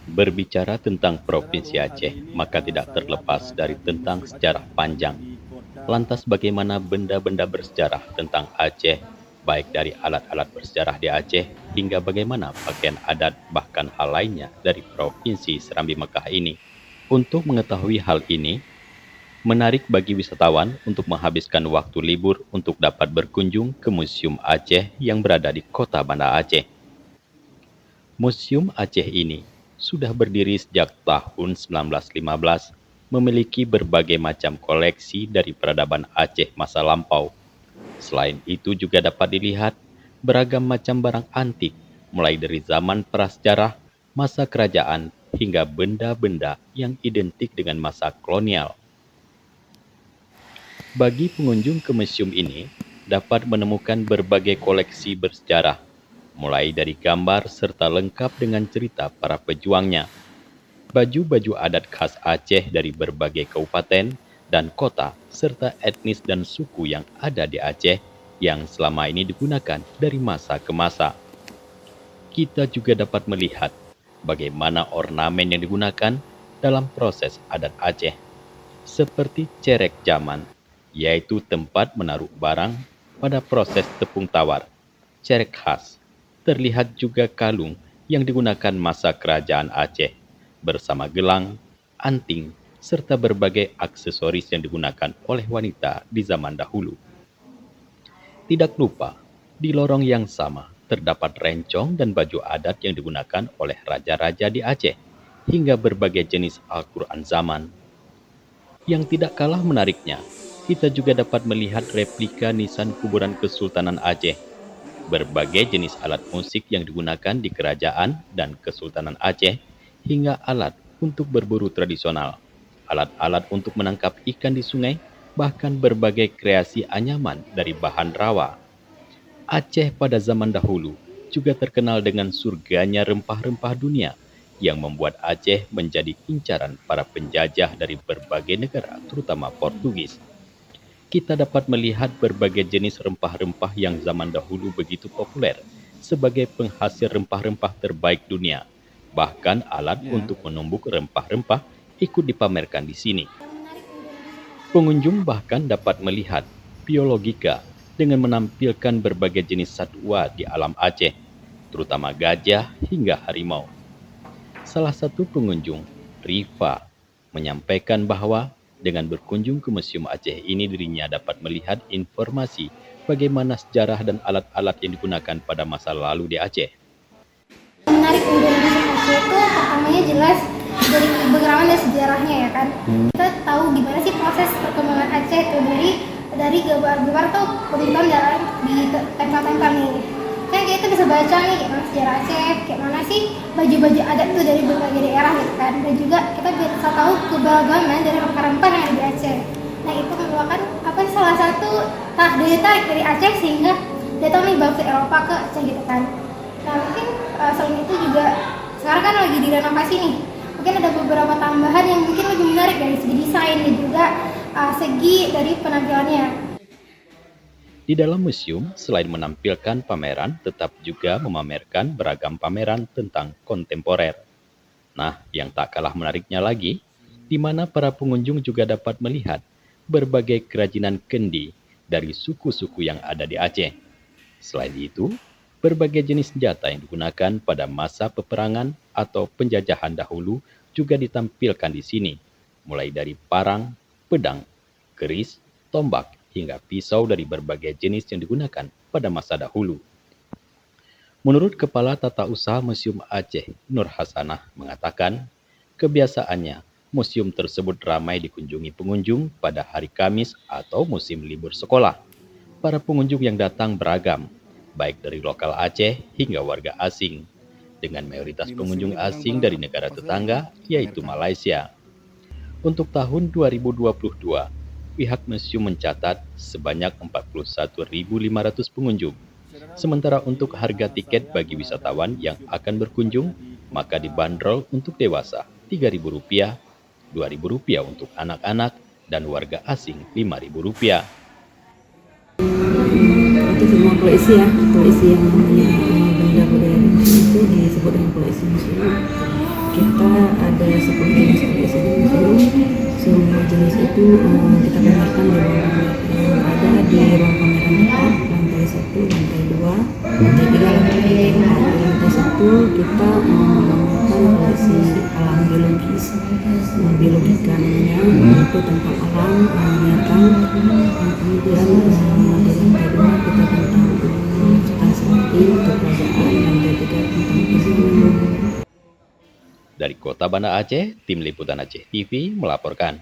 Berbicara tentang Provinsi Aceh, maka tidak terlepas dari tentang sejarah panjang. Lantas bagaimana benda-benda bersejarah tentang Aceh, baik dari alat-alat bersejarah di Aceh, hingga bagaimana pakaian adat bahkan hal lainnya dari Provinsi Serambi Mekah ini. Untuk mengetahui hal ini, menarik bagi wisatawan untuk menghabiskan waktu libur untuk dapat berkunjung ke Museum Aceh yang berada di Kota Banda Aceh. Museum Aceh ini sudah berdiri sejak tahun 1915, memiliki berbagai macam koleksi dari peradaban Aceh masa lampau. Selain itu juga dapat dilihat beragam macam barang antik, mulai dari zaman prasejarah, masa kerajaan, hingga benda-benda yang identik dengan masa kolonial. Bagi pengunjung ke museum ini, dapat menemukan berbagai koleksi bersejarah, mulai dari gambar serta lengkap dengan cerita para pejuangnya. Baju-baju adat khas Aceh dari berbagai kabupaten dan kota, serta etnis dan suku yang ada di Aceh yang selama ini digunakan dari masa ke masa. Kita juga dapat melihat bagaimana ornamen yang digunakan dalam proses adat Aceh, seperti cerek zaman, yaitu tempat menaruh barang pada proses tepung tawar. Cerek khas, terlihat juga kalung yang digunakan masa kerajaan Aceh, bersama gelang, anting, serta berbagai aksesoris yang digunakan oleh wanita di zaman dahulu. Tidak lupa, di lorong yang sama terdapat rencong dan baju adat yang digunakan oleh raja-raja di Aceh, hingga berbagai jenis Al-Quran zaman. Yang tidak kalah menariknya, kita juga dapat melihat replika nisan kuburan Kesultanan Aceh. Berbagai jenis alat musik yang digunakan di kerajaan dan Kesultanan Aceh, hingga alat untuk berburu tradisional, alat-alat untuk menangkap ikan di sungai, bahkan berbagai kreasi anyaman dari bahan rawa. Aceh pada zaman dahulu juga terkenal dengan surganya rempah-rempah dunia yang membuat Aceh menjadi incaran para penjajah dari berbagai negara, terutama Portugis. Kita dapat melihat berbagai jenis rempah-rempah yang zaman dahulu begitu populer sebagai penghasil rempah-rempah terbaik dunia. Bahkan alat untuk menumbuk rempah-rempah ikut dipamerkan di sini. Pengunjung bahkan dapat melihat biologika dengan menampilkan berbagai jenis satwa di alam Aceh, terutama gajah hingga harimau. Salah satu pengunjung, Rifa, menyampaikan bahwa dengan berkunjung ke Museum Aceh ini dirinya dapat melihat informasi bagaimana sejarah dan alat-alat yang digunakan pada masa lalu di Aceh. Menarik dari Aceh itu pertamanya jelas dari background dan sejarahnya ya kan. Kita tahu gimana sih proses perkembangan Aceh itu dari gambar-gambar tuh pembentukan daerah di tempel-tempel nih. Kan kita bisa baca nih kayak mana sejarah Aceh, kayak mana sih baju-baju adat tuh dari berbagai daerah gitu kan. Dan juga kita bisa tahu keberagaman dari rempah-rempah yang ada di Aceh. Nah itu merupakan salah satu daya tarik dari Aceh sehingga dia tahu nih bawa ke Eropa ke Aceh gitu kan. Nah mungkin selain itu juga sekarang kan lagi direnovasi nih. Mungkin ada beberapa tambahan yang mungkin lebih menarik dari segi desain dan juga segi dari penampilannya. Di dalam museum, selain menampilkan pameran, tetap juga memamerkan beragam pameran tentang kontemporer. Nah, yang tak kalah menariknya lagi, di mana para pengunjung juga dapat melihat berbagai kerajinan kendi dari suku-suku yang ada di Aceh. Selain itu, berbagai jenis senjata yang digunakan pada masa peperangan atau penjajahan dahulu juga ditampilkan di sini, mulai dari parang, pedang, keris, tombak, hingga pisau dari berbagai jenis yang digunakan pada masa dahulu. Menurut Kepala Tata Usaha Museum Aceh, Nur Hasanah, mengatakan, kebiasaannya museum tersebut ramai dikunjungi pengunjung pada hari Kamis atau musim libur sekolah. Para pengunjung yang datang beragam, baik dari lokal Aceh hingga warga asing, dengan mayoritas pengunjung asing dari negara tetangga, yaitu Malaysia. Untuk tahun 2022, pihak museum mencatat sebanyak 41.500 pengunjung. Sementara untuk harga tiket bagi wisatawan yang akan berkunjung, maka dibanderol untuk dewasa Rp3.000, Rp2.000 untuk anak-anak, dan warga asing Rp5.000. Itu semua koleksi ya, koleksi yang namanya benda budaya. itu disebut dengan koleksi museum. Kita ada 10 jenis koleksi di museum. Semua jenis itu kita pamerkan di ruang pameran yang berada di ruang pameran dekat, lantai 1, lantai 2, lantai 3, lantai 4. Di lantai 1 kita memamerkan koleksi alam biologis, biologika namanya, itu tentang alam, binatang. Kemudian di lantai 2 kita tentang anti untuk kerajaan, lantai 3 tentang kehidupan. Dari Kota Banda Aceh, Tim Liputan Aceh TV melaporkan.